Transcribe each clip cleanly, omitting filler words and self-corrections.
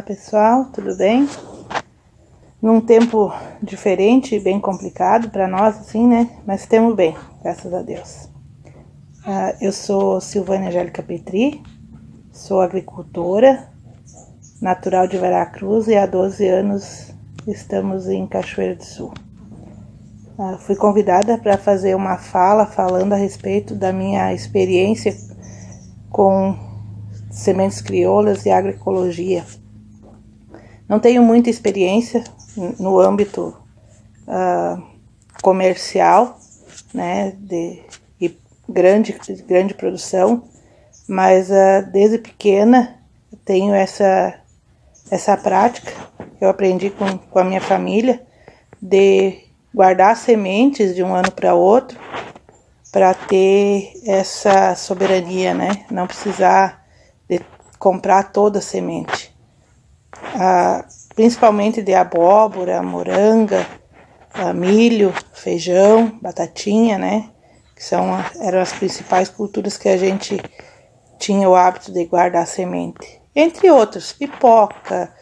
Olá pessoal, tudo bem? Num tempo diferente, bem complicado para nós, assim, né? Mas estamos bem, graças a Deus. Eu sou Silvânia Angélica Petri, sou agricultora, natural de Veracruz e há 12 anos estamos em Cachoeira do Sul. Fui convidada para fazer uma fala falando a respeito da minha experiência com sementes crioulas e agroecologia. Não tenho muita experiência no âmbito comercial, né, de grande produção, mas desde pequena tenho essa prática que eu aprendi com a minha família de guardar sementes de um ano para outro para ter essa soberania, né, não precisar de comprar toda a semente. Principalmente de abóbora, moranga, milho, feijão, batatinha, né? Que eram as principais culturas que a gente tinha o hábito de guardar semente. Entre outros, pipoca,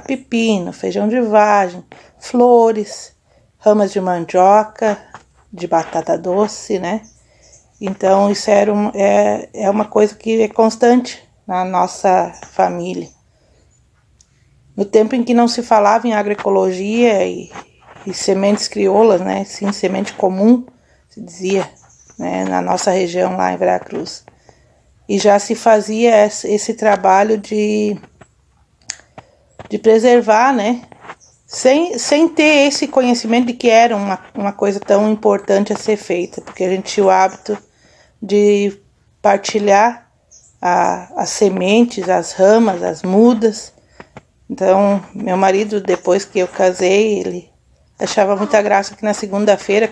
pepino, feijão de vagem, flores, ramas de mandioca, de batata doce, né? Então isso é uma coisa que é constante na nossa família. No tempo em que não se falava em agroecologia e sementes crioulas, né, sim, semente comum, se dizia, né, na nossa região lá em Veracruz. E já se fazia esse trabalho de preservar, né, sem ter esse conhecimento de que era uma coisa tão importante a ser feita, porque a gente tinha o hábito de partilhar as sementes, as ramas, as mudas. Então, meu marido, depois que eu casei, ele achava muita graça que na segunda-feira,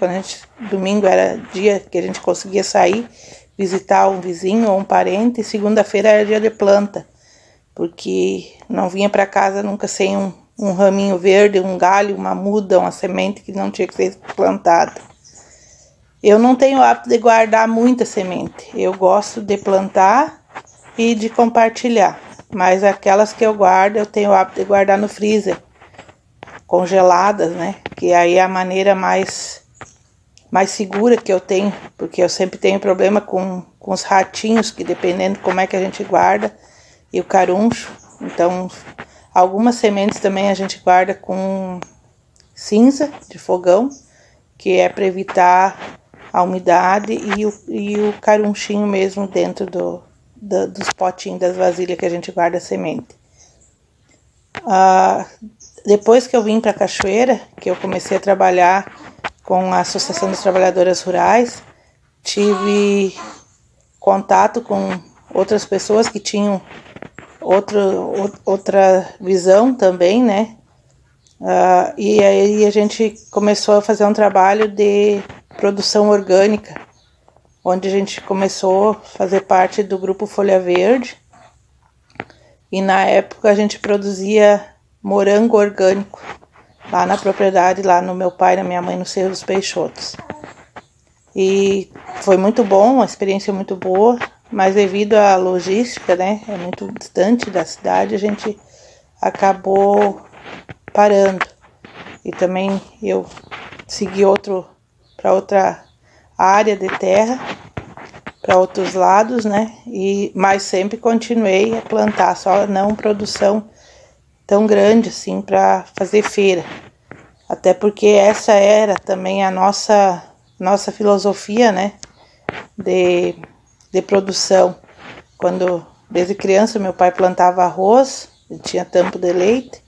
domingo era dia que a gente conseguia sair, visitar um vizinho ou um parente, e segunda-feira era dia de planta, porque não vinha para casa nunca sem um raminho verde, um galho, uma muda, uma semente que não tinha que ser plantada. Eu não tenho o hábito de guardar muita semente, eu gosto de plantar e de compartilhar. Mas aquelas que eu guardo, eu tenho o hábito de guardar no freezer, congeladas, né? Que aí é a maneira mais segura que eu tenho, porque eu sempre tenho problema com os ratinhos, que dependendo de como é que a gente guarda, e o caruncho. Então, algumas sementes também a gente guarda com cinza de fogão, que é para evitar a umidade e o carunchinho mesmo dentro dos potinhos, das vasilhas que a gente guarda a semente. Depois que eu vim para Cachoeira, que eu comecei a trabalhar com a Associação das Trabalhadoras Rurais, tive contato com outras pessoas que tinham outra visão também, né? E aí a gente começou a fazer um trabalho de produção orgânica, onde a gente começou a fazer parte do grupo Folha Verde, e na época a gente produzia morango orgânico, lá na propriedade, lá no meu pai e na minha mãe, no Cerro dos Peixotos. E foi muito bom, uma experiência muito boa, mas devido à logística, né, é muito distante da cidade, a gente acabou parando. E também eu segui para outra área de terra, para outros lados, né? Mas sempre continuei a plantar, só não produção tão grande assim para fazer feira. Até porque essa era também a nossa filosofia, né? De produção. Desde criança, meu pai plantava arroz, ele tinha tampo de leite,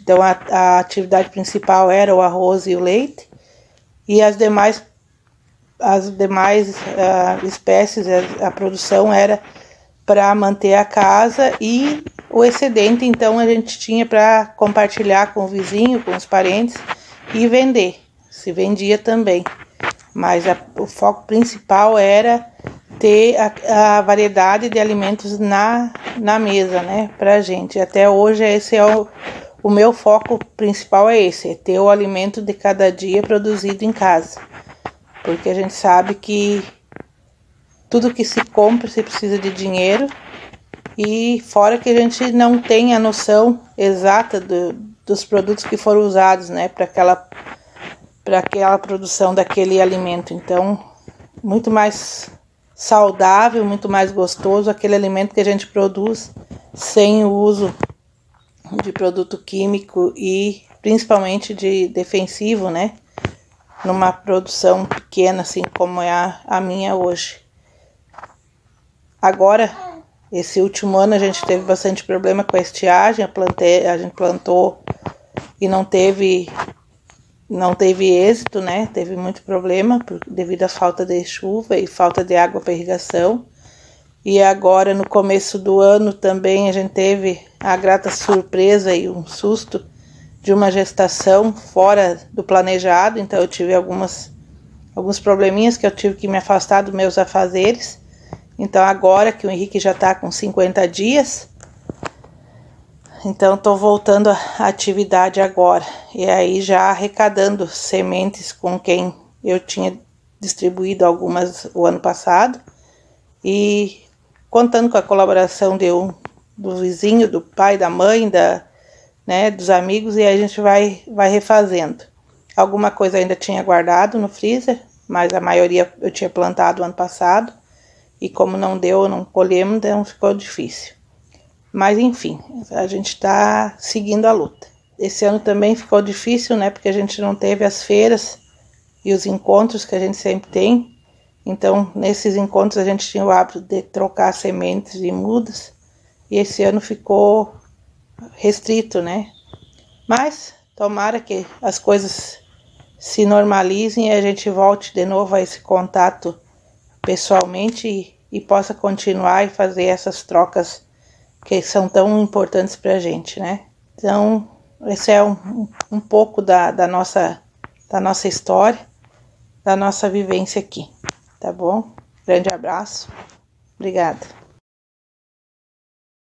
então a atividade principal era o arroz e o leite, e as demais espécies, a produção era para manter a casa, e o excedente então a gente tinha para compartilhar com o vizinho, com os parentes e vender. Se vendia também, mas o foco principal era ter a variedade de alimentos na mesa, né, para a gente. Até hoje esse é o meu foco principal, é ter o alimento de cada dia produzido em casa. Porque a gente sabe que tudo que se compra se precisa de dinheiro, E fora que a gente não tem a noção exata dos produtos que foram usados, né, para aquela produção daquele alimento. Então, muito mais saudável, muito mais gostoso aquele alimento que a gente produz sem o uso de produto químico e principalmente de defensivo, né, numa produção pequena assim como é a minha hoje. Agora, esse último ano a gente teve bastante problema com a estiagem, a gente plantou e não teve êxito, né? Teve muito problema devido à falta de chuva e falta de água para irrigação. E agora no começo do ano também a gente teve a grata surpresa e um susto de uma gestação fora do planejado, então eu tive alguns probleminhas que eu tive que me afastar dos meus afazeres. Então agora que o Henrique já está com 50 dias, então estou voltando à atividade agora. E aí já arrecadando sementes com quem eu tinha distribuído algumas o ano passado. E contando com a colaboração do vizinho, do pai, da mãe, dos amigos. E aí a gente vai refazendo. Alguma coisa ainda tinha guardado no freezer, mas a maioria eu tinha plantado ano passado. E como não deu, não colhemos, então ficou difícil. Mas enfim, a gente está seguindo a luta. Esse ano também ficou difícil, né? Porque a gente não teve as feiras e os encontros que a gente sempre tem. Então, nesses encontros a gente tinha o hábito de trocar sementes e mudas. E esse ano ficou restrito, né? Mas tomara que as coisas se normalizem e a gente volte de novo a esse contato pessoalmente e possa continuar e fazer essas trocas que são tão importantes para a gente, né? Então, esse é um pouco da nossa história, da nossa vivência aqui, tá bom? Grande abraço, obrigada.